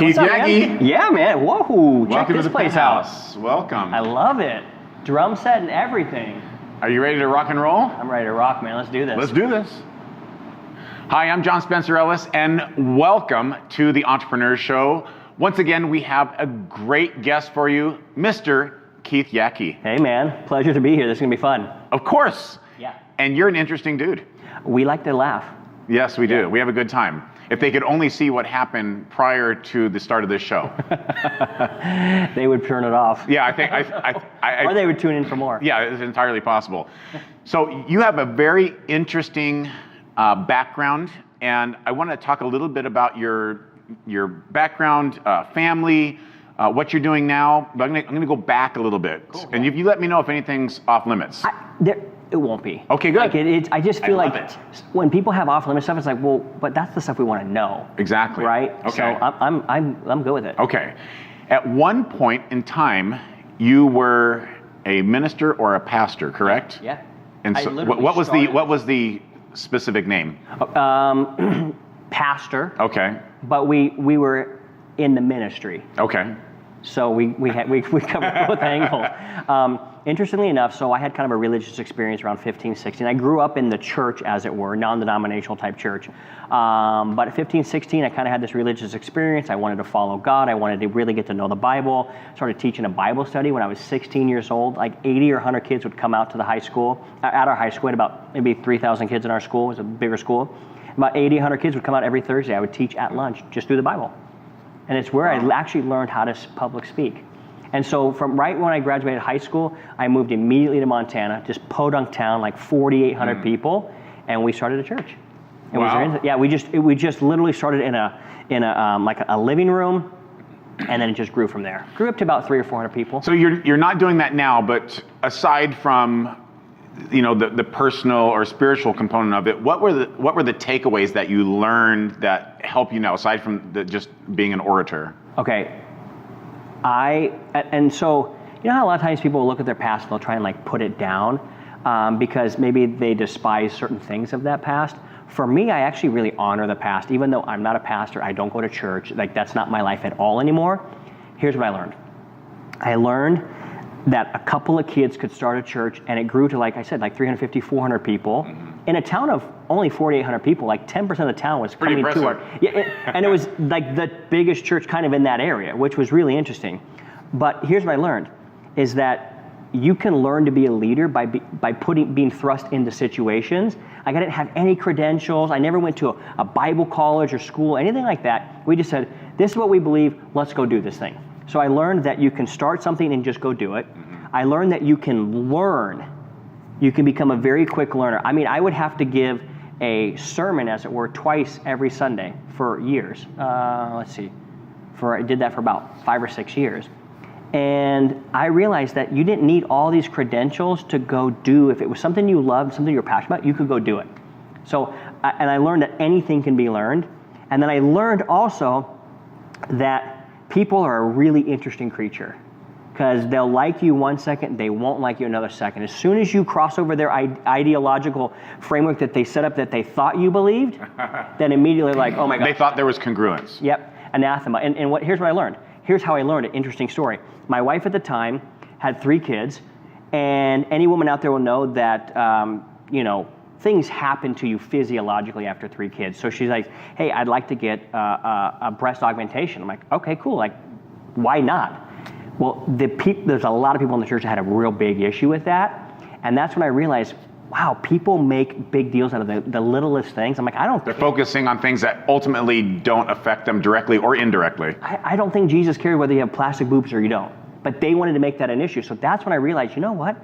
Keith what's up, Yackey. man? Yeah, man. Whoa, check Welcome this to the place out. penthouse. Welcome. I love it. Drum set and everything. Are you ready to rock and roll? I'm ready to rock, man. Let's do this. Let's do this. Hi, I'm John Spencer Ellis, and welcome to the Entrepreneur Show. Once again, we have a great guest for you, Mr. Keith Yackey. Hey, man. Pleasure to be here. This is going to be fun. Of course. Yeah. And you're an interesting dude. We like to laugh. Yes, we do. Yeah. We have a good time. If they could only see what happened prior to the start of this show. They would turn it off. Yeah, I think or they would tune in for more. Yeah, it's entirely possible. So you have a very interesting background, and I want to talk a little bit about your background, family, what you're doing now. But I'm going to go back a little bit, Cool, and yeah. you let me know if anything's off limits. It won't be. Okay, good. Like I just feel love like it. when people have off-limit stuff, it's like, well, but that's the stuff we want to know. Exactly. Right? Okay. So I'm good with it. Okay. At one point in time, you were a minister or a pastor, correct? Yeah. And I so, literally what was started- the specific name? Pastor. Okay. But we were in the ministry. Okay. So we covered both angles. Interestingly enough, so I had kind of a religious experience around 15, 16. I grew up in the church, as it were, non-denominational type church. But at 15, 16, I kind of had this religious experience. I wanted to follow God. I wanted to really get to know the Bible. Started teaching a Bible study when I was 16 years old. Like 80 or 100 kids would come out to the high school. At our high school, we had about maybe 3,000 kids in our school. It was a bigger school. About 80, 100 kids would come out every Thursday. I would teach at lunch just through the Bible. And it's where I actually learned how to public speak. And so from right when I graduated high school, I moved immediately to Montana, just podunk town, like 4,800 people, and we started a church. And Wow. we just literally started in a like a living room, and then it just grew from there. Grew up to about 300 or 400 people. So you're not doing that now, but aside from the personal or spiritual component of it, what were the takeaways that you learned that help you now, aside from just being an orator? Okay. And so, you know how a lot of times people will look at their past and they'll try and like put it down because maybe they despise certain things of that past. For me, I actually really honor the past. Even though I'm not a pastor, I don't go to church, like that's not my life at all anymore. Here's what I learned. I learned that a couple of kids could start a church and it grew to, like I said, like 350, 400 people. In a town of only 4,800 people, like 10% of the town was coming to our... and it was like the biggest church kind of in that area, which was really interesting. But here's what I learned, is that you can learn to be a leader by being thrust into situations. Like I didn't have any credentials. I never went to a Bible college or school, anything like that. We just said, this is what we believe, let's go do this thing. So I learned that you can start something and just go do it. I learned that you can learn. You can become a very quick learner. I mean, I would have to give a sermon, as it were, twice every Sunday for years. I did that for about 5 or 6 years. And I realized that you didn't need all these credentials to go do. If it was something you loved, something you were passionate about, you could go do it. So, and I learned that anything can be learned. And then I learned also that people are a really interesting creature, because they'll like you 1 second, they won't like you another second. As soon as you cross over their ideological framework that they set up that they thought you believed, then immediately like, oh my God. They thought there was congruence. Yep, anathema. And here's what I learned. Here's how I learned it. Interesting story. My wife at the time had 3 kids, and any woman out there will know that, things happen to you physiologically after 3 kids. So she's like, hey, I'd like to get a breast augmentation. I'm like, okay, cool. Like, why not? Well, there's a lot of people in the church that had a real big issue with that. And that's when I realized, wow, people make big deals out of the littlest things. I'm like, They're focusing on things that ultimately don't affect them directly or indirectly. I don't think Jesus cared whether you have plastic boobs or you don't. But they wanted to make that an issue. So that's when I realized, you know what?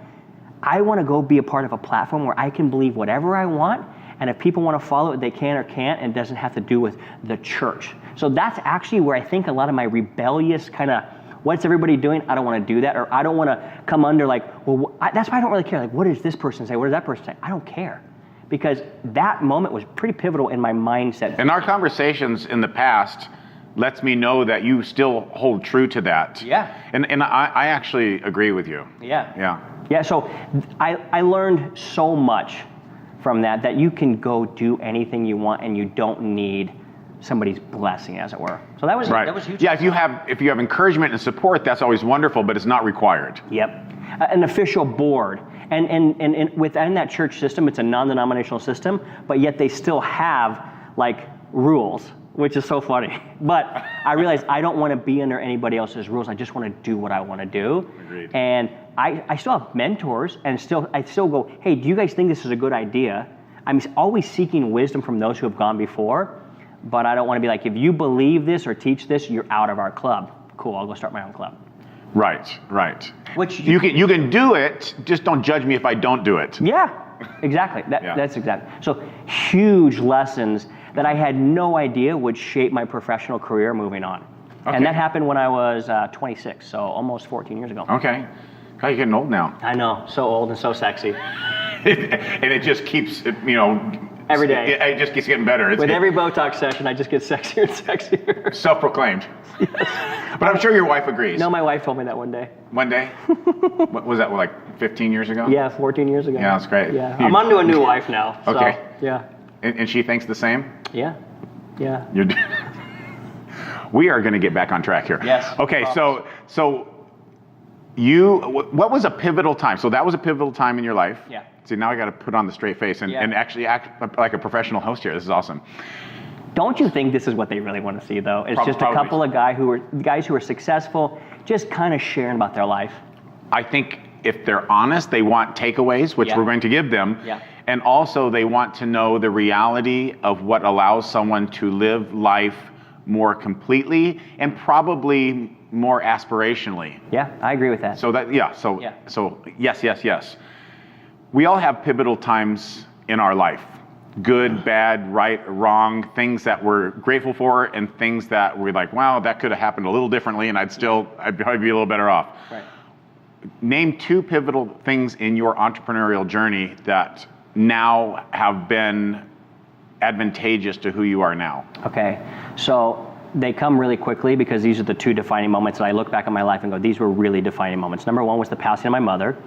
I want to go be a part of a platform where I can believe whatever I want, and if people want to follow it, they can or can't, and it doesn't have to do with the church. So that's actually where I think a lot of my rebellious kind of, what's everybody doing? I don't want to do that, or I don't want to come under like, well, that's why I don't really care. Like, what does this person say? What does that person say? I don't care. Because that moment was pretty pivotal in my mindset. And our conversations in the past lets me know that you still hold true to that. Yeah. And I actually agree with you. Yeah. Yeah. Yeah, so I learned so much from that you can go do anything you want and you don't need somebody's blessing, as it were. So that was huge. Yeah, if you have encouragement and support, that's always wonderful, but it's not required. Yep. An official board. And within that church system, it's a non-denominational system, but yet they still have like rules, which is so funny. But I realized I don't want to be under anybody else's rules. I just want to do what I want to do. Agreed. And I still have mentors, and I still go, hey, do you guys think this is a good idea? I'm always seeking wisdom from those who have gone before, but I don't want to be like, if you believe this or teach this, you're out of our club. Cool, I'll go start my own club. Right. Which you can do it, just don't judge me if I don't do it. Yeah, exactly. That's exactly. So huge lessons that I had no idea would shape my professional career moving on. Okay. And that happened when I was 26, so almost 14 years ago. Okay. God, you're getting old now. I know, so old and so sexy. And it just keeps, every day. It just keeps getting better. With every Botox session, I just get sexier and sexier. Self-proclaimed. Yes. But I'm sure your wife agrees. No, my wife told me that one day. One day? What was that, like 15 years ago? Yeah, 14 years ago. Yeah, that's great. Yeah, I'm on to a new wife now. So, okay. Yeah. And she thinks the same? Yeah. We are going to get back on track here. Yes. Okay, so what was a pivotal time? So that was a pivotal time in your life. Yeah. See, now I got to put on the straight face and actually act like a professional host here. This is awesome. Don't you think this is what they really want to see, though? It's just a couple of guys who are successful, just kind of sharing about their life. I think if they're honest, they want takeaways, which we're going to give them. Yeah. And also they want to know the reality of what allows someone to live life more completely and probably more aspirationally. Yeah, I agree with that. So yes. We all have pivotal times in our life. Good, bad, right, wrong, things that we're grateful for and things that we're like, wow, that could have happened a little differently and I'd probably be a little better off. Right. Name two pivotal things in your entrepreneurial journey that now have been advantageous to who you are now. Okay, so they come really quickly because these are the two defining moments that I look back on my life and go, these were really defining moments. Number one was the passing of my mother.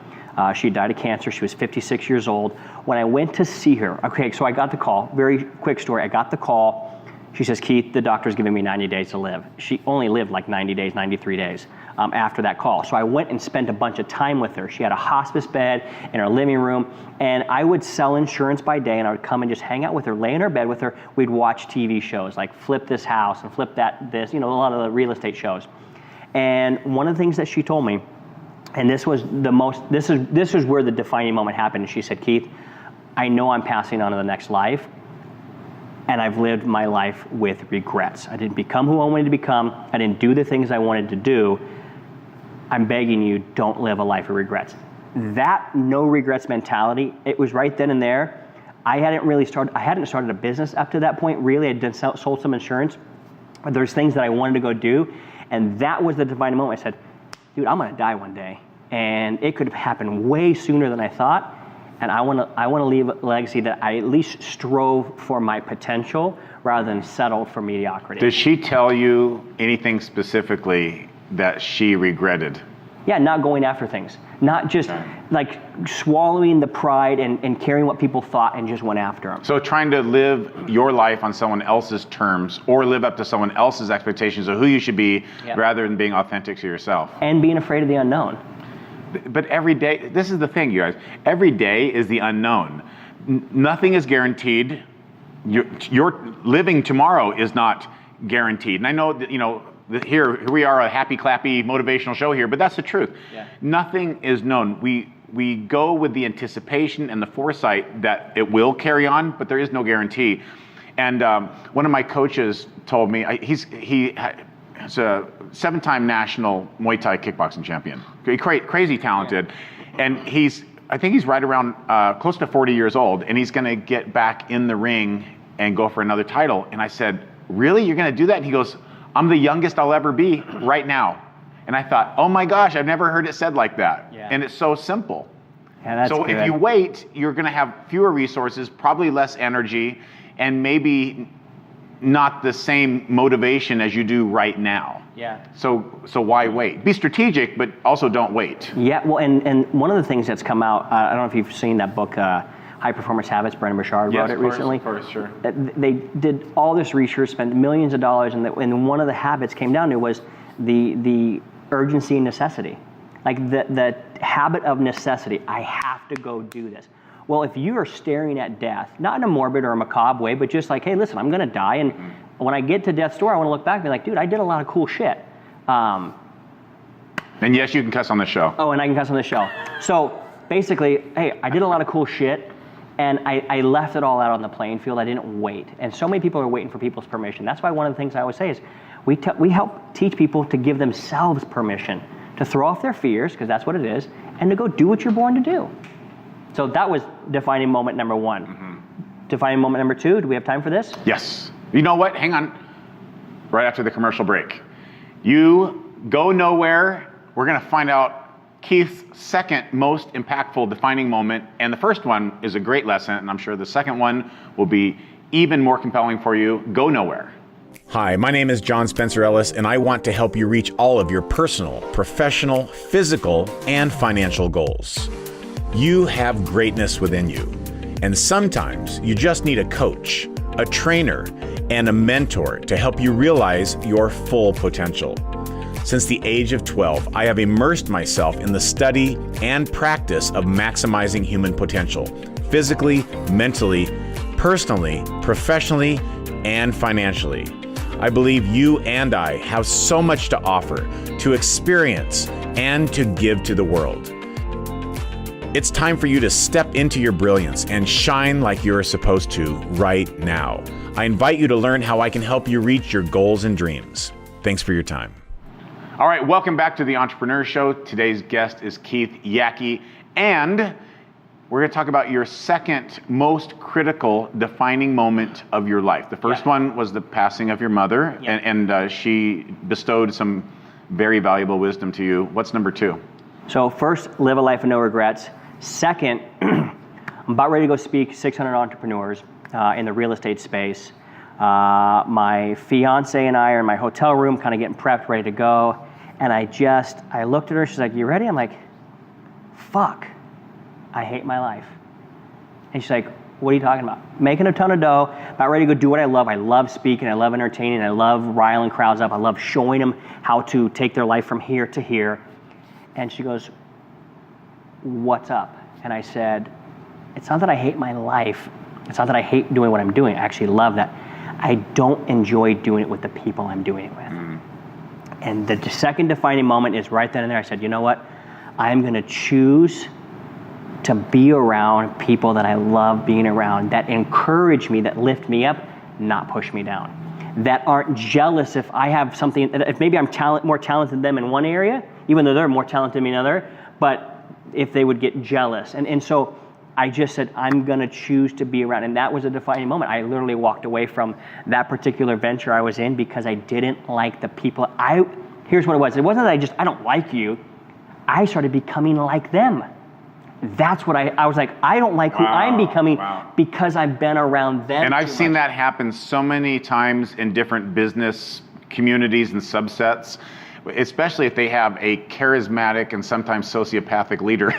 She died of cancer. She was 56 years old. When I went to see her, okay, so I got the call, very quick story. I got the call. She says, Keith, the doctor's giving me 90 days to live. She only lived like 90 days, 93 days after that call. So I went and spent a bunch of time with her. She had a hospice bed in her living room, and I would sell insurance by day, and I would come and just hang out with her, lay in her bed with her. We'd watch TV shows like Flip This House and Flip This, a lot of the real estate shows. And one of the things that she told me, and this was this is where the defining moment happened. And she said, Keith, I know I'm passing on to the next life, and I've lived my life with regrets. I didn't become who I wanted to become. I didn't do the things I wanted to do. I'm begging you, don't live a life of regrets. That no regrets mentality, it was right then and there. I hadn't started a business up to that point, really. I'd sold some insurance. There's things that I wanted to go do, and that was the defining moment. I said, dude, I'm gonna die one day, and it could have happened way sooner than I thought. And I want to leave a legacy that I at least strove for my potential rather than settled for mediocrity. Did she tell you anything specifically that she regretted? Yeah, not going after things, not just like swallowing the pride and caring what people thought and just went after them. So trying to live your life on someone else's terms or live up to someone else's expectations of who you should be rather than being authentic to yourself. And being afraid of the unknown. But every day, this is the thing, you guys, every day is the unknown. Nothing is guaranteed. Your living tomorrow is not guaranteed. And I know that, here we are, a happy, clappy, motivational show here, but that's the truth. Yeah. Nothing is known. We go with the anticipation and the foresight that it will carry on, but there is no guarantee. And one of my coaches told me, he's a 7-time national Muay Thai kickboxing champion, crazy talented, and I think he's right around close to 40 years old, and he's going to get back in the ring and go for another title. And I said, really, you're going to do that? And he goes, I'm the youngest I'll ever be right now. And I thought, oh my gosh, I've never heard it said like that. Yeah. And it's so simple. Yeah, that's so good. If you wait, you're going to have fewer resources, probably less energy, and maybe not the same motivation as you do right now. Yeah. So why wait? Be strategic, but also don't wait. Yeah, well, and one of the things that's come out, I don't know if you've seen that book, High Performance Habits. Brendan Burchard wrote it recently. Of course, sure. They did all this research, spent millions of dollars, and one of the habits came down to was the urgency and necessity. Like the habit of necessity. I have to go do this. Well, if you are staring at death, not in a morbid or a macabre way, but just like, hey, listen, I'm going to die, and when I get to death's door, I want to look back and be like, dude, I did a lot of cool shit. And yes, you can cuss on the show. Oh, and I can cuss on the show. So basically, hey, I did a lot of cool shit, and I left it all out on the playing field. I didn't wait. And so many people are waiting for people's permission. That's why one of the things I always say is we help teach people to give themselves permission to throw off their fears, because that's what it is, and to go do what you're born to do. So that was defining moment number one. Defining moment number two, do we have time for this? Yes. You know what? Hang on. Right after the commercial break. You go nowhere. We're going to find out Keith's second most impactful defining moment. And the first one is a great lesson, and I'm sure the second one will be even more compelling for you. Go nowhere. Hi, my name is John Spencer Ellis, and I want to help you reach all of your personal, professional, physical, and financial goals. You have greatness within you, and sometimes you just need a coach, a trainer, and a mentor to help you realize your full potential. Since the age of 12, I have immersed myself in the study and practice of maximizing human potential, physically, mentally, personally, professionally, and financially. I believe you and I have so much to offer, to experience, and to give to the world. It's time for you to step into your brilliance and shine like you're supposed to right now. I invite you to learn how I can help you reach your goals and dreams. Thanks for your time. All right, welcome back to the Entrepreneur Show. Today's guest is Keith Yackey, and we're going to talk about your second most critical defining moment of your life. The first one was the passing of your mother, and she bestowed some very valuable wisdom to you. What's number two? So first, live a life of no regrets. Second, I'm about ready to go speak 600 entrepreneurs in the real estate space. My fiance and I are in my hotel room, kind of getting prepped, ready to go. And I looked at her, she's like, you ready? I'm like, fuck, I hate my life. And she's like, what are you talking about? Making a ton of dough, about ready to go do what I love. I love speaking, I love entertaining, I love riling crowds up, I love showing them how to take their life from here to here. And she goes, what's up? And I said, it's not that I hate my life. It's not that I hate doing what I'm doing. I actually love that. I don't enjoy doing it with the people I'm doing it with. And the second defining moment is right then and there. I said, you know what? I'm going to choose to be around people that I love being around, that encourage me, that lift me up, not push me down, that aren't jealous if I have something, if maybe I'm more talented than them in one area, even though they're more talented than me in another, but if they would get jealous. And so I just said, I'm going to choose to be around. And that was a defining moment. I literally walked away from that particular venture I was in because I didn't like the people. Here's what it was. It wasn't that I don't like you. I started becoming like them. That's what I was like, I don't like who I'm becoming because I've been around them. And I've seen that happen so many times in different business communities and subsets, especially if they have a charismatic and sometimes sociopathic leader.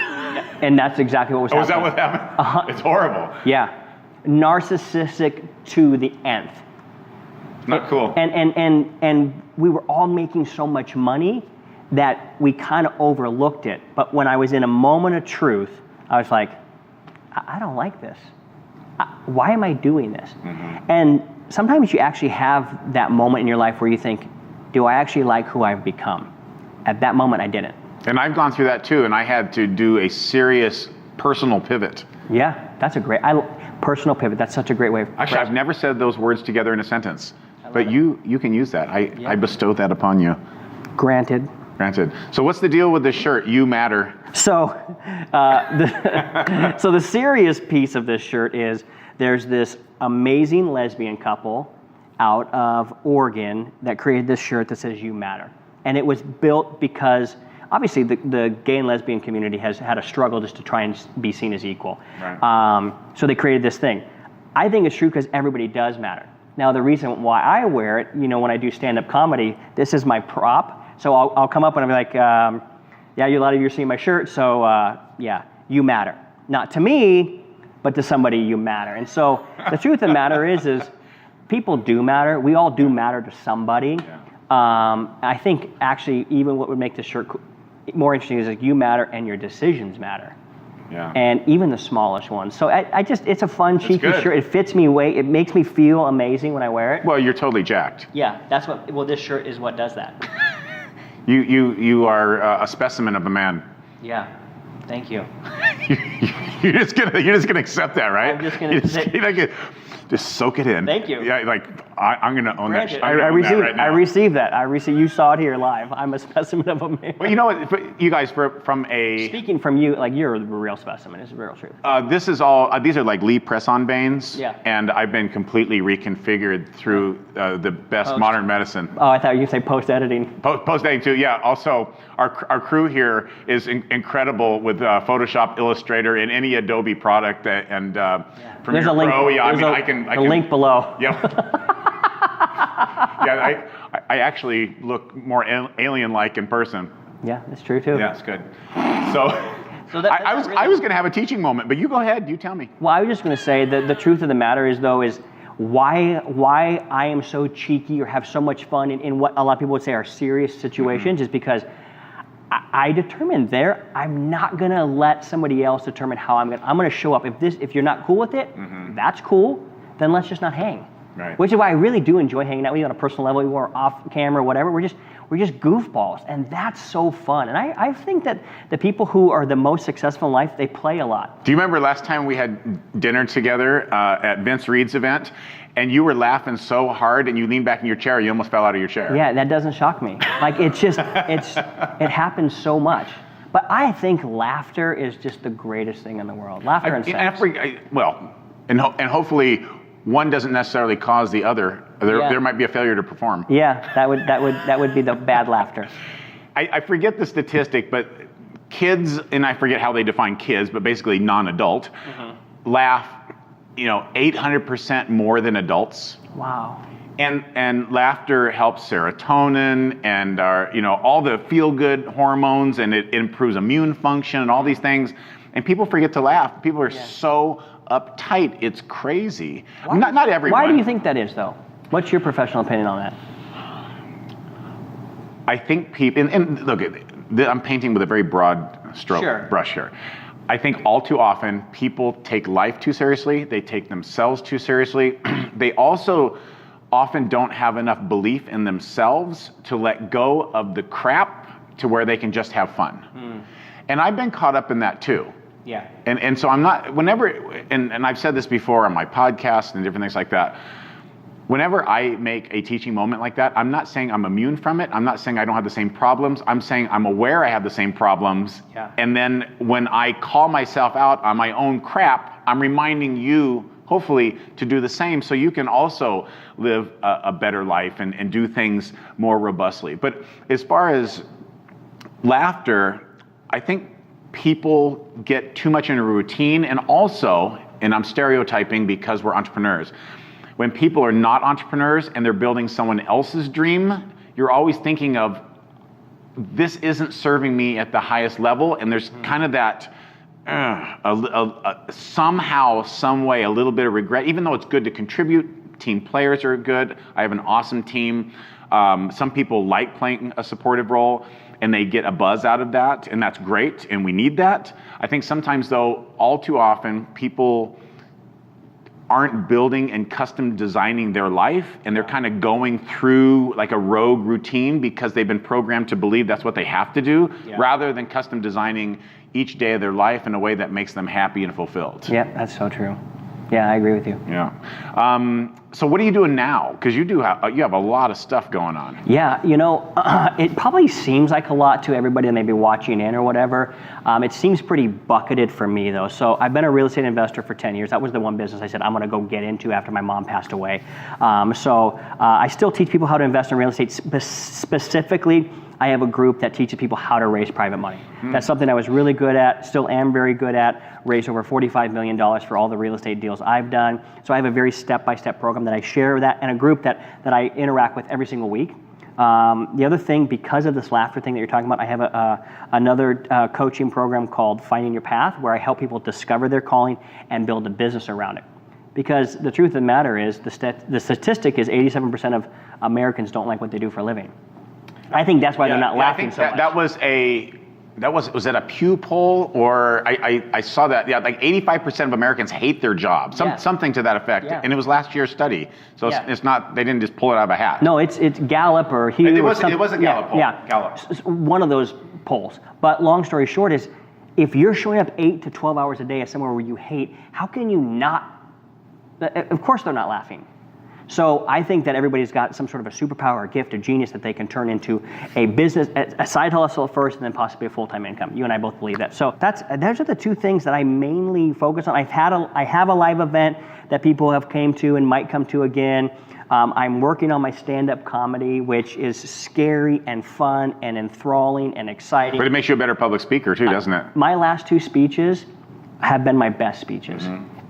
And that's exactly what was happening. Oh, is that what happened? It's horrible. Yeah. Narcissistic to the nth. Not cool. And we were all making so much money that we kind of overlooked it. But when I was in a moment of truth, I was like, I don't like this. Why am I doing this? And sometimes you actually have that moment in your life where you think, do I actually like who I've become? At that moment, I didn't. And I've gone through that too, and I had to do a serious personal pivot. Yeah, that's a great, personal pivot, that's such a great way. Actually, I've never said those words together in a sentence, but you can use that. I bestow that upon you. Granted. So what's the deal with this shirt, You Matter? So, so the serious piece of this shirt is there's this amazing lesbian couple out of Oregon that created this shirt that says You Matter. And it was built because obviously the gay and lesbian community has had a struggle just to try and be seen as equal. Right. So they created this thing. I think it's true because everybody does matter. Now the reason why I wear it, when I do stand-up comedy, this is my prop. So I'll come up and I'll be like, yeah, a lot of you are seeing my shirt, so yeah, you matter. Not to me, but to somebody you matter. And so the truth of the matter is people do matter. We all do matter to somebody. I think actually even what would make this shirt more interesting is like you matter and your decisions matter. Yeah. And even the smallest ones. So it's a fun, cheeky shirt. It fits me it makes me feel amazing when I wear it. Well, you're totally jacked. Yeah, this shirt is what does that. You are a specimen of a man. Yeah, thank you. You're just gonna accept that, right? I'm just gonna say, just soak it in. Thank you. Yeah, like I'm gonna own that. I received that. You saw it here live. I'm a specimen of a man. Well, you know what? You guys, from a speaking from you, like you're the real specimen. It's the real truth. This is all. These are like Lee press-on veins. Yeah. And I've been completely reconfigured through the best modern medicine. Oh, I thought you were going to say post-editing. Post-editing too. Yeah. Also, our crew here is incredible with Photoshop, Illustrator, and any Adobe product, and Premiere There's a link. Pro. Yeah. I can can link below. Yep. Yeah. I actually look more alien-like in person. Yeah, that's true too. Yeah, it's good. I was going to have a teaching moment, but you go ahead. You tell me. Well, I was just going to say that the truth of the matter is why I am so cheeky or have so much fun in what a lot of people would say are serious situations is because I determined I'm not going to let somebody else determine how I'm going to show up. If you're not cool with it, that's cool. Then let's just not hang. Right. Which is why I really do enjoy hanging out with you on a personal level or off camera or whatever. We're just goofballs, and that's so fun. And I think that the people who are the most successful in life, they play a lot. Do you remember last time we had dinner together at Vince Reed's event, and you were laughing so hard, and you leaned back in your chair, you almost fell out of your chair? Yeah, that doesn't shock me. Like it happens so much. But I think laughter is just the greatest thing in the world. Laughter and sex. And hopefully one doesn't necessarily cause the other. There might be a failure to perform. Yeah, that would be the bad laughter. I forget the statistic, but kids, and I forget how they define kids, but basically non-adult, laugh, 800% more than adults. Wow. And laughter helps serotonin and all the feel-good hormones, and it improves immune function and all these things. And people forget to laugh. People are so uptight. It's crazy. Not everyone. Why do you think that is, though? What's your professional opinion on that? I think people, and look, I'm painting with a very broad brush here. I think all too often people take life too seriously. They take themselves too seriously. They also often don't have enough belief in themselves to let go of the crap to where they can just have fun. And I've been caught up in that too. Yeah. And so I'm not, and I've said this before on my podcast and different things like that, whenever I make a teaching moment like that, I'm not saying I'm immune from it. I'm not saying I don't have the same problems. I'm saying I'm aware I have the same problems. Yeah. And then when I call myself out on my own crap, I'm reminding you, hopefully, to do the same so you can also live a better life and do things more robustly. But as far as laughter, I think people get too much in a routine, and also, and I'm stereotyping because we're entrepreneurs, when people are not entrepreneurs and they're building someone else's dream, you're always thinking of, this isn't serving me at the highest level, and there's kind of that, somehow, some way, a little bit of regret, even though it's good to contribute. Team players are good. I have an awesome team. Some people like playing a supportive role, and they get a buzz out of that, and that's great, and we need that. I think sometimes, though, all too often, people aren't building and custom designing their life, and they're kind of going through like a rogue routine because they've been programmed to believe that's what they have to do, rather than custom designing each day of their life in a way that makes them happy and fulfilled. Yeah, that's so true. Yeah, I agree with you. Yeah. So what are you doing now? Because you have a lot of stuff going on. Yeah, it probably seems like a lot to everybody that may be watching in or whatever. It seems pretty bucketed for me, though. So I've been a real estate investor for 10 years. That was the one business I said I'm going to go get into after my mom passed away. So I still teach people how to invest in real estate. Specifically, I have a group that teaches people how to raise private money. That's something I was really good at, still am very good at, raised over $45 million for all the real estate deals I've done. So I have a very step-by-step program that I share with that, and a group that I interact with every single week. The other thing, because of this laughter thing that you're talking about, I have another coaching program called Finding Your Path, where I help people discover their calling and build a business around it. Because the truth of the matter is, the statistic is 87% of Americans don't like what they do for a living. I think that's why they're not laughing so much. Was that a Pew poll, or I saw that? Yeah, like 85% of Americans hate their job, something to that effect. Yeah. And it was last year's study, so it's not, they didn't just pull it out of a hat. No, it's Gallup or Hugh. It was a Gallup poll. Yeah, Gallup. One of those polls. But long story short is, if you're showing up 8 to 12 hours a day at somewhere where you hate, how can you not? Of course they're not laughing. So I think that everybody's got some sort of a superpower, a gift, a genius that they can turn into a business, a side hustle first, and then possibly a full-time income. You and I both believe that. So those are the two things that I mainly focus on. I have a live event that people have came to and might come to again. I'm working on my stand-up comedy, which is scary and fun and enthralling and exciting. But it makes you a better public speaker too, doesn't it? My last 2 speeches have been my best speeches.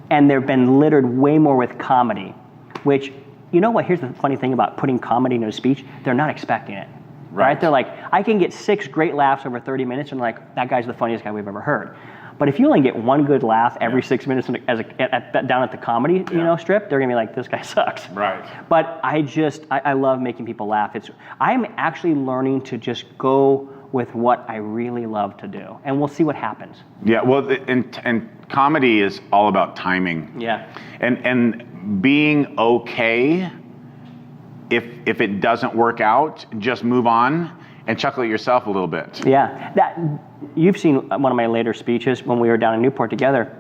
And they've been littered way more with comedy, which, you know what, here's the funny thing about putting comedy into a speech, they're not expecting it, right? They're like, I can get 6 great laughs over 30 minutes, and like, that guy's the funniest guy we've ever heard. But if you only get 1 good laugh every 6 minutes down at the comedy strip, they're gonna be like, this guy sucks. Right. But I love making people laugh. I'm actually learning to just go with what I really love to do, and we'll see what happens. Yeah, well, and comedy is all about timing. Yeah. And being okay if it doesn't work out, just move on and chuckle at yourself a little bit. Yeah, you've seen one of my later speeches when we were down in Newport together.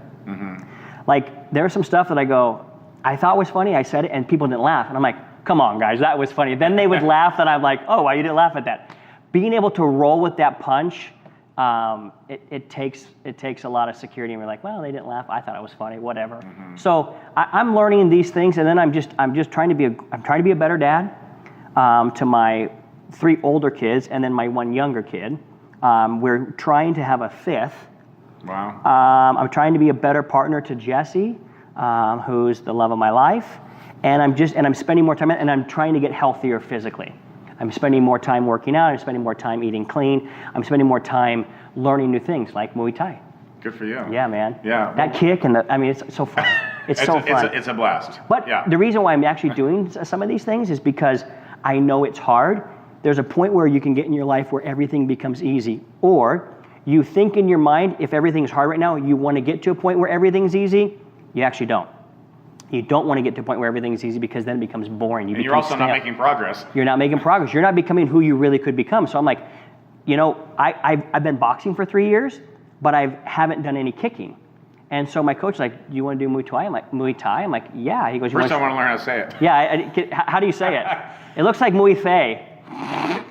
Like, there's some stuff that I thought was funny, I said it, and people didn't laugh, and I'm like, come on guys, that was funny. Then they would laugh, and I'm like, oh, why you didn't laugh at that? Being able to roll with that punch, it takes a lot of security, and we're like, well, they didn't laugh, I thought it was funny, whatever. So I'm learning these things, and then I'm just trying to be a better dad to my 3 older kids, and then my 1 younger kid. We're trying to have a 5th. Wow. I'm trying to be a better partner to Jesse, who's the love of my life, and I'm spending more time, and I'm trying to get healthier physically. I'm spending more time working out, I'm spending more time eating clean, I'm spending more time learning new things like Muay Thai. Good for you. Yeah, man. Yeah. That kick and it's so fun. It's so fun. It's a blast. But the reason why I'm actually doing some of these things is because I know it's hard. There's a point where you can get in your life where everything becomes easy. Or you think in your mind, if everything's hard right now, you want to get to a point where everything's easy. You actually don't. You don't want to get to a point where everything's easy, because then it becomes boring. And you're also not making progress. You're not making progress. You're not becoming who you really could become. So I'm like, I've been boxing for 3 years, but I haven't done any kicking. And so my coach is like, do you want to do Muay Thai? I'm like, Muay Thai? I'm like, yeah. He goes, first I want to learn how to say it. Yeah, how do you say it? It looks like Muay Thai.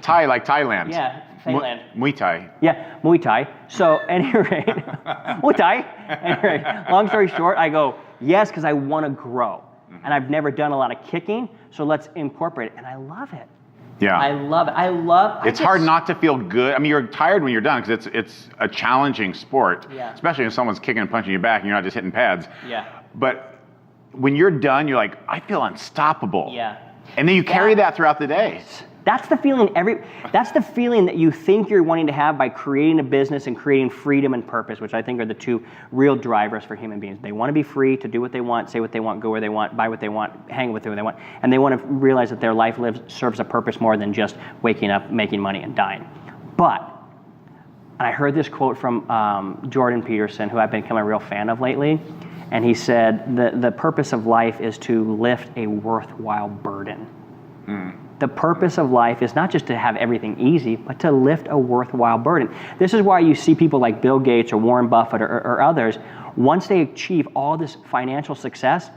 Thai, like Thailand. Yeah, Thailand. Muay Thai. Yeah, Muay Thai. So at any rate, Muay Thai. Anyway, long story short, I go, yes, because I want to grow. And I've never done a lot of kicking, so let's incorporate it. And I love it. Yeah. I love it. It's hard not to feel good. I mean, you're tired when you're done, because it's a challenging sport. Yeah. Especially if someone's kicking and punching you back and you're not just hitting pads. Yeah. But when you're done, you're like, I feel unstoppable. Yeah. And then you carry that throughout the day. That's the feeling that's the feeling that you think you're wanting to have by creating a business and creating freedom and purpose, which I think are the 2 real drivers for human beings. They want to be free to do what they want, say what they want, go where they want, buy what they want, hang with who they want, and they want to realize that their life serves a purpose more than just waking up, making money, and dying. But, and I heard this quote from Jordan Peterson, who I've become a real fan of lately, and he said, the purpose of life is to lift a worthwhile burden. The purpose of life is not just to have everything easy, but to lift a worthwhile burden. This is why you see people like Bill Gates or Warren Buffett or others, once they achieve all this financial success,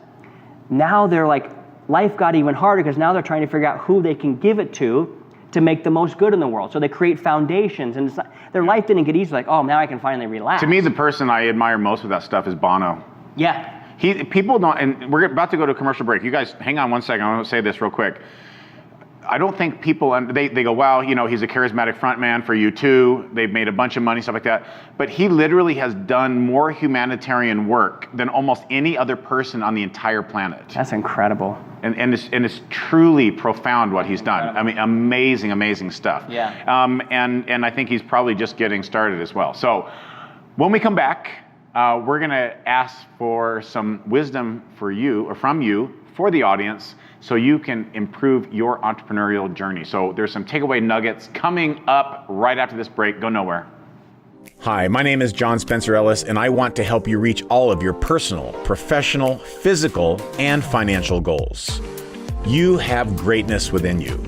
now they're like, life got even harder, because now they're trying to figure out who they can give it to make the most good in the world. So they create foundations, and their life didn't get easy, like, oh, now I can finally relax. To me, the person I admire most with that stuff is Bono. Yeah. People don't, and we're about to go to a commercial break. You guys, hang on one second. I want to say this real quick. I don't think people, they go, wow, he's a charismatic front man for U2. They've made a bunch of money, stuff like that. But he literally has done more humanitarian work than almost any other person on the entire planet. That's incredible. And it's truly profound what he's done. I mean, amazing, amazing stuff. Yeah. And I think he's probably just getting started as well. So when we come back, we're going to ask for some wisdom from you, for the audience, so you can improve your entrepreneurial journey. So there's some takeaway nuggets coming up right after this break. Go nowhere. Hi, my name is John Spencer Ellis, and I want to help you reach all of your personal, professional, physical, and financial goals. You have greatness within you,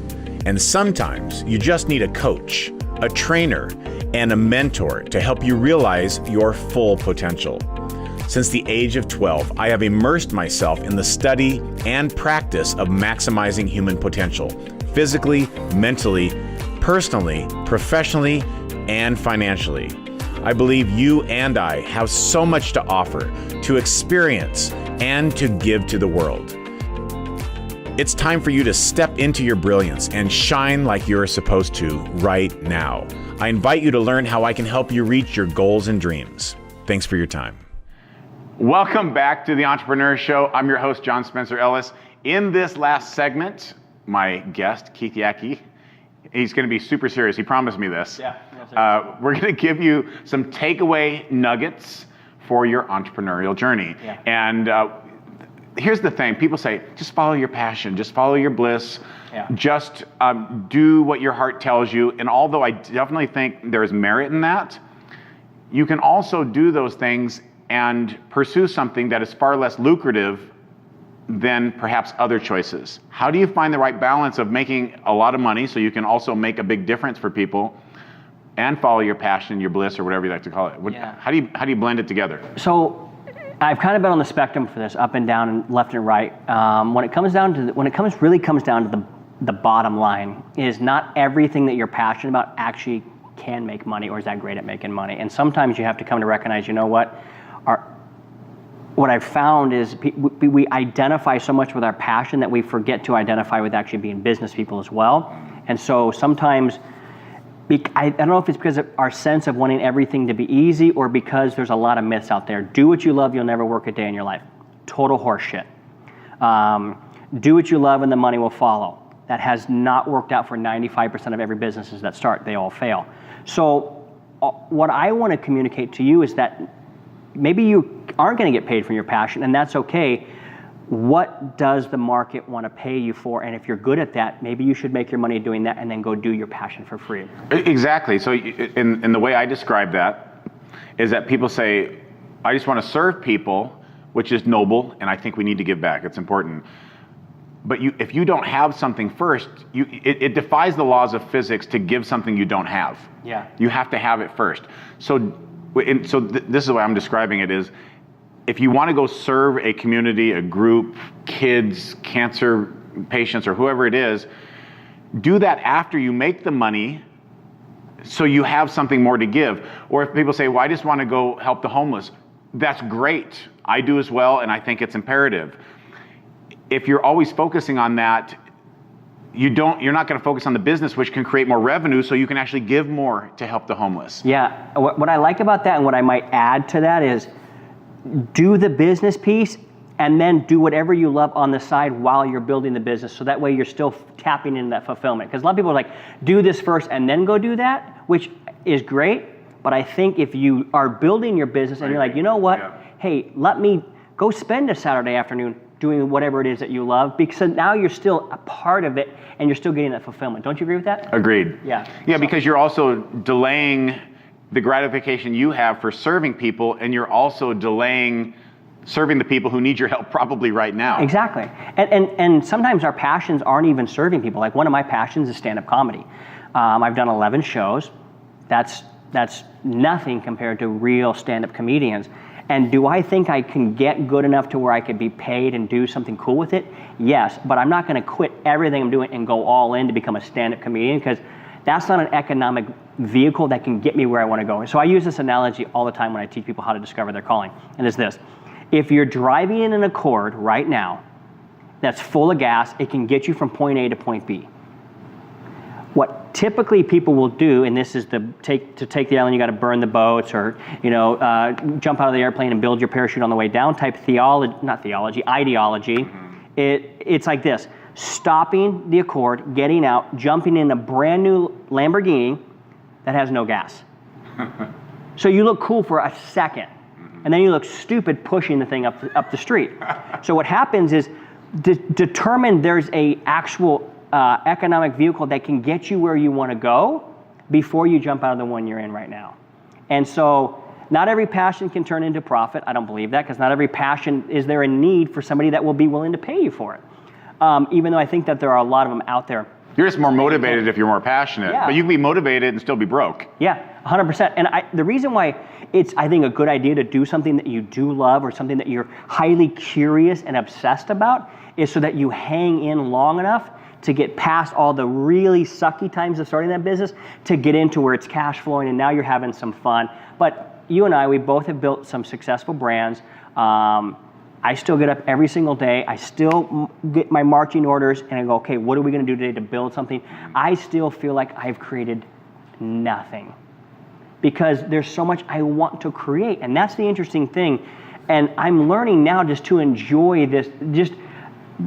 and sometimes you just need a coach, a trainer, and a mentor to help you realize your full potential. Since the age of 12, I have immersed myself in the study and practice of maximizing human potential, physically, mentally, personally, professionally, and financially. I believe you and I have so much to offer, to experience, and to give to the world. It's time for you to step into your brilliance and shine like you're supposed to right now. I invite you to learn how I can help you reach your goals and dreams. Thanks for your time. Welcome back to the Entrepreneur Show. I'm your host, John Spencer Ellis. In this last segment, my guest, Keith Yackey, he's going to be super serious. He promised me this. Yeah. We're going to give you some takeaway nuggets for your entrepreneurial journey. Yeah. And here's the thing. People say, just follow your passion. Just follow your bliss. Yeah. Just do what your heart tells you. And although I definitely think there's merit in that, you can also do those things and pursue something that is far less lucrative than perhaps other choices. How do you find the right balance of making a lot of money so you can also make a big difference for people and follow your passion, your bliss, or whatever you like to call it? How do you blend it together? So I've kind of been on the spectrum for this, up and down and left and right. When it comes down to the bottom line, is not everything that you're passionate about actually can make money or is that great at making money. And sometimes you have to come to recognize, what I've found is we identify so much with our passion that we forget to identify with actually being business people as well. And so sometimes, I don't know if it's because of our sense of wanting everything to be easy or because there's a lot of myths out there. Do what you love, you'll never work a day in your life. Total horseshit. Do what you love and the money will follow. That has not worked out for 95% of every businesses that start. They all fail. So what I want to communicate to you is that maybe you aren't going to get paid for your passion, and that's okay. What does the market want to pay you for? And if you're good at that, maybe you should make your money doing that and then go do your passion for free. Exactly. So in the way I describe that is that people say, I just want to serve people, which is noble, and I think we need to give back. It's important. But if you don't have something first, it defies the laws of physics to give something you don't have. Yeah. You have to have it first. So this is the way I'm describing it is, if you want to go serve a community, a group, kids, cancer patients, or whoever it is, do that after you make the money so you have something more to give. Or if people say, well, I just want to go help the homeless, that's great. I do as well, and I think it's imperative. If you're always focusing on that, you're not going to focus on the business, which can create more revenue so you can actually give more to help the homeless. Yeah, what I like about that and what I might add to that is do the business piece and then do whatever you love on the side while you're building the business. So that way you're still tapping into that fulfillment. Because a lot of people are like, do this first and then go do that, which is great. But I think if you are building your business and you're like, you know what? Yeah. Hey, let me go spend a Saturday afternoon doing whatever it is that you love, because now you're still a part of it and you're still getting that fulfillment. Don't you agree with that? Agreed. Yeah. Yeah, so, because you're also delaying the gratification you have for serving people, and you're also delaying serving the people who need your help probably right now. Exactly. And sometimes our passions aren't even serving people. Like one of my passions is stand-up comedy. I've done 11 shows. That's nothing compared to real stand-up comedians. And do I think I can get good enough to where I could be paid and do something cool with it? Yes, but I'm not going to quit everything I'm doing and go all in to become a stand-up comedian, because that's not an economic vehicle that can get me where I want to go. So I use this analogy all the time when I teach people how to discover their calling. And it's this: if you're driving in an Accord right now that's full of gas, it can get you from point A to point B. typically people will do, and this is to take the island, you got to burn the boats, or jump out of the airplane and build your parachute on the way down type ideology. It's like this: stopping the Accord, getting out, jumping in a brand new Lamborghini that has no gas. So you look cool for a second, and then you look stupid pushing the thing up the street. So what happens is determine there's a actual economic vehicle that can get you where you want to go before you jump out of the one you're in right now. And so not every passion can turn into profit. I don't believe that, because not every passion is there a need for somebody that will be willing to pay you for it. Even though I think that there are a lot of them out there. You're just more motivated if you're more passionate, Yeah. but you can be motivated and still be broke. Yeah, 100%. And the reason why it's, I think, a good idea to do something that you do love or something that you're highly curious and obsessed about is so that you hang in long enough to get past all the really sucky times of starting that business to get into where it's cash flowing and now you're having some fun. But you and I, we both have built some successful brands. I still get up every single day. I still get my marching orders and I go, okay, what are we going to do today to build something? I still feel like I've created nothing because there's so much I want to create. And that's the interesting thing. And I'm learning now just to enjoy this.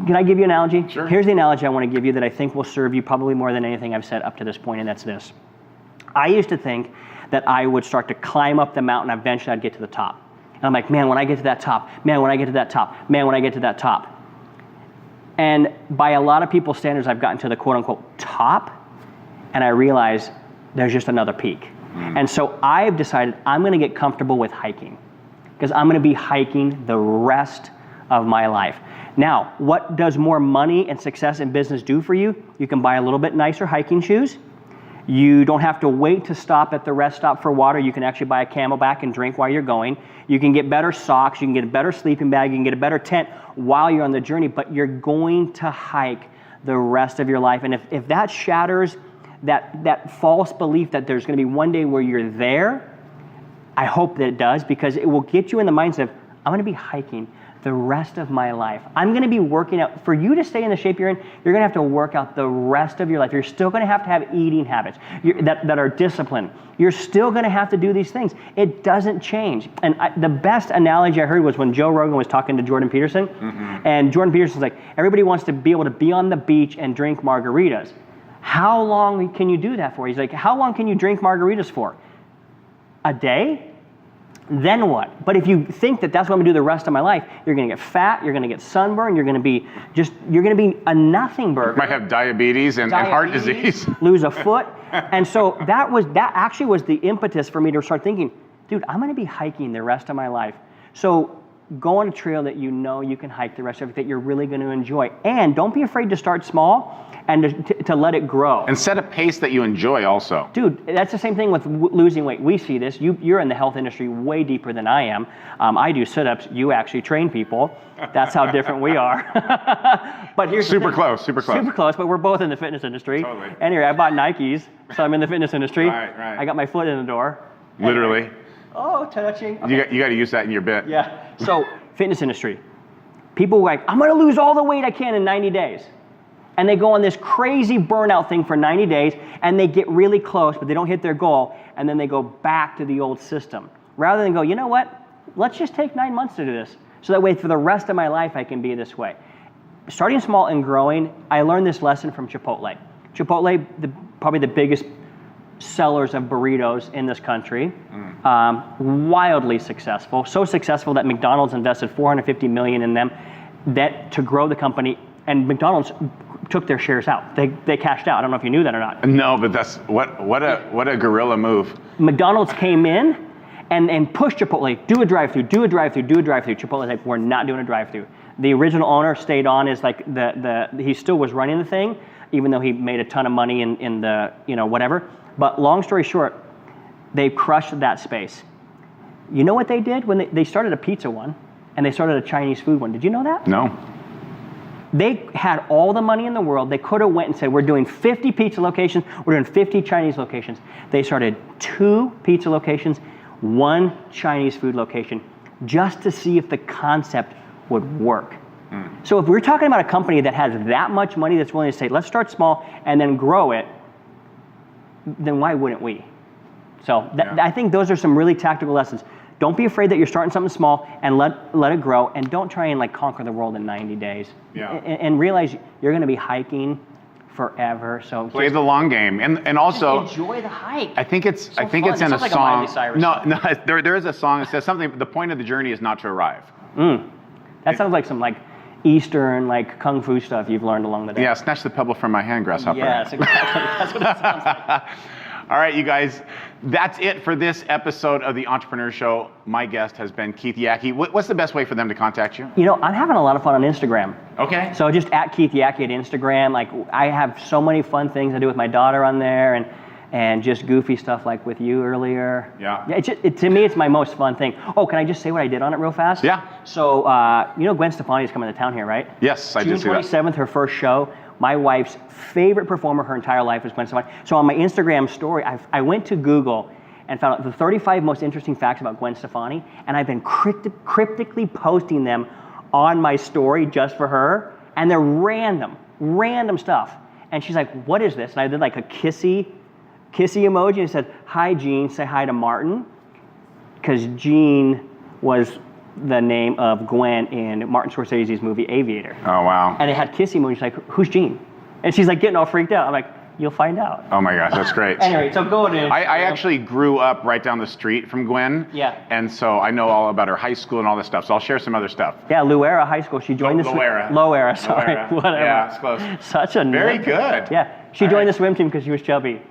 Can I give you an analogy? Sure. Here's the analogy I want to give you that I think will serve you probably more than anything I've said up to this point, and that's this. I used to think that I would start to climb up the mountain, eventually I'd get to the top. And I'm like, man, when I get to that top, man, when I get to that top, man, when I get to that top. And by a lot of people's standards, I've gotten to the quote unquote top, and I realize there's just another peak. And so I've decided I'm going to get comfortable with hiking because I'm going to be hiking the rest of my life. Now, what does more money and success in business do for you? You can buy a little bit nicer hiking shoes. You don't have to wait to stop at the rest stop for water. You can actually buy a Camelback and drink while you're going. You can get better socks. You can get a better sleeping bag. You can get a better tent while you're on the journey, but you're going to hike the rest of your life. And if that shatters that false belief that there's going to be one day where you're there, I hope that it does, because it will get you in the mindset of, I'm going to be hiking the rest of my life. I'm going to be working out. For you to stay in the shape you're in, you're going to have to work out the rest of your life. You're still going to have eating habits that are disciplined. You're still going to have to do these things. It doesn't change. And the best analogy I heard was when Joe Rogan was talking to Jordan Peterson. And Jordan Peterson's like, everybody wants to be able to be on the beach and drink margaritas. How long can you do that for? He's like, how long can you drink margaritas for? A day? Then what? But if you think that that's what I'm gonna do the rest of my life, you're gonna get fat, you're gonna get sunburn, you're gonna be a nothing burger. Might have diabetes and heart disease. Lose a foot. And so that actually was the impetus for me to start thinking, dude, I'm gonna be hiking the rest of my life. So go on a trail that you know you can hike the rest of it, that you're really gonna enjoy. And don't be afraid to start small and to let it grow. And set a pace that you enjoy also. Dude, that's the same thing with losing weight. We see this. You're in the health industry way deeper than I am. I do sit-ups. You actually train people. That's how different we are. But here's super close, but we're both in the fitness industry. Totally. Anyway, I bought Nikes, so I'm in the fitness industry. Right. I got my foot in the door. Literally. Anyway. Oh, touching. Okay. You got to use that in your bit. Yeah. So, fitness industry. People are like, I'm going to lose all the weight I can in 90 days. And they go on this crazy burnout thing for 90 days, and they get really close, but they don't hit their goal, and then they go back to the old system. Rather than go, you know what? Let's just take 9 months to do this. So that way, for the rest of my life, I can be this way. Starting small and growing, I learned this lesson from Chipotle. Chipotle, probably the biggest sellers of burritos in this country, wildly successful. So successful that McDonald's invested $450 million in them to grow the company, and McDonald's took their shares out. They cashed out. I don't know if you knew that or not. No, but that's what a guerrilla move. McDonald's came in and pushed Chipotle, do a drive-through. Chipotle's like, we're not doing a drive-through. The original owner stayed on as like he still was running the thing, even though he made a ton of money in the, whatever. But long story short, they crushed that space. You know what they did when they started a pizza one and they started a Chinese food one? Did you know that? No. They had all the money in the world. They could have went and said, we're doing 50 pizza locations, we're doing 50 Chinese locations. They started 2 pizza locations, 1 Chinese food location, just to see if the concept would work. So if we're talking about a company that has that much money that's willing to say, let's start small and then grow it, then why wouldn't we? So I think those are some really tactical lessons. Don't be afraid that you're starting something small, and let it grow, and don't try and like conquer the world in 90 days. Yeah. And realize you're going to be hiking forever. So play the long game, and also enjoy the hike. I think it's So I think fun. it's It in a sounds like a song. Miley Cyrus No, song. no, there is a song that says something. The point of the journey is not to arrive. That sounds like some like Eastern like kung fu stuff you've learned along the way. Yeah, snatch the pebble from my hand, grasshopper. Yes, exactly. That's what it sounds like. All right, you guys, that's it for this episode of the Entrepreneur Show. My guest has been Keith Yackey. What's the best way for them to contact you? You know, I'm having a lot of fun on Instagram. Okay. So just at Keith Yackey at Instagram. Like I have so many fun things I do with my daughter on there, and just goofy stuff like with you earlier. Yeah. To me, it's my most fun thing. Oh, can I just say what I did on it real fast? Yeah. So you know Gwen Stefani is coming to town here, right? Yes, I did see that. June 27th, her first show. My wife's favorite performer her entire life is Gwen Stefani. So on my Instagram story, I went to Google and found out the 35 most interesting facts about Gwen Stefani, and I've been cryptically posting them on my story just for her, and they're random stuff. And she's like, what is this? And I did like a kissy emoji, and it said, hi Gene, say hi to Martin, because Gene was the name of Gwen in Martin Scorsese's movie Aviator. Oh, wow. And it had kissy emoji. She's like, who's Gene? And she's like getting all freaked out. I'm like, you'll find out. Oh my gosh, that's great. Anyway, so go to I actually grew up right down the street from Gwen. Yeah. And so I know all about her high school and all this stuff. So I'll share some other stuff. Yeah, Loera High School. She joined the Loera, sorry. Loera. Whatever. Yeah, it's close. Such a Very nerd. good. Yeah. She joined the swim team because she was chubby.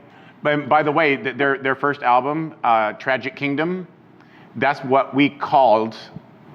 But by the way, their first album, Tragic Kingdom, that's what we called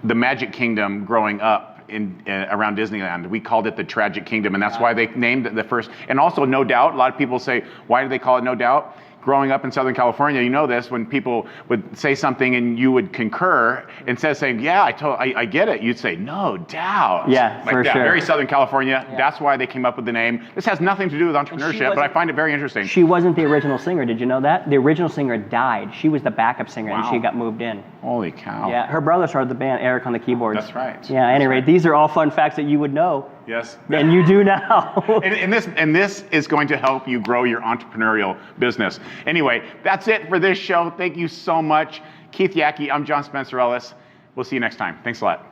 the Magic Kingdom growing up around Disneyland. We called it the Tragic Kingdom, and that's why they named it the first. And also, No Doubt. A lot of people say, why do they call it No Doubt? Growing up in Southern California, you know this, when people would say something and you would concur, instead of saying, yeah, I get it, you'd say, no doubt. Yeah, like for that. sure. Very Southern California. Yeah. That's why they came up with the name. This has nothing to do with entrepreneurship, but I find it very interesting. She wasn't the original singer. Did you know that? The original singer died. She was the backup singer, and she got moved in. Holy cow. Yeah, her brother started the band, Eric on the keyboards. That's right. Yeah, anyway, these are all fun facts that you would know. Yes. And you do now. and this is going to help you grow your entrepreneurial business. Anyway, that's it for this show. Thank you so much. Keith Yackey, I'm John Spencer Ellis. We'll see you next time. Thanks a lot.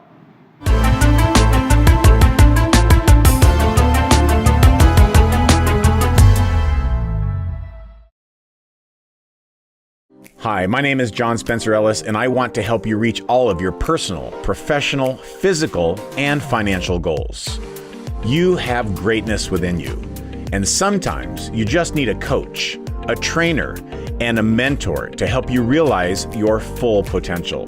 Hi, my name is John Spencer Ellis, and I want to help you reach all of your personal, professional, physical, and financial goals. You have greatness within you, and sometimes you just need a coach, a trainer, and a mentor to help you realize your full potential.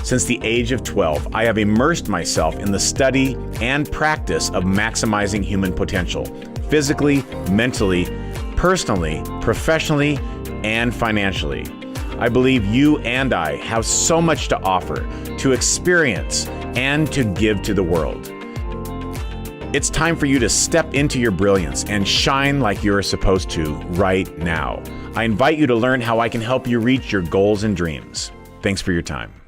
Since the age of 12, I have immersed myself in the study and practice of maximizing human potential, physically, mentally, personally, professionally, and financially. I believe you and I have so much to offer, to experience, and to give to the world. It's time for you to step into your brilliance and shine like you're supposed to right now. I invite you to learn how I can help you reach your goals and dreams. Thanks for your time.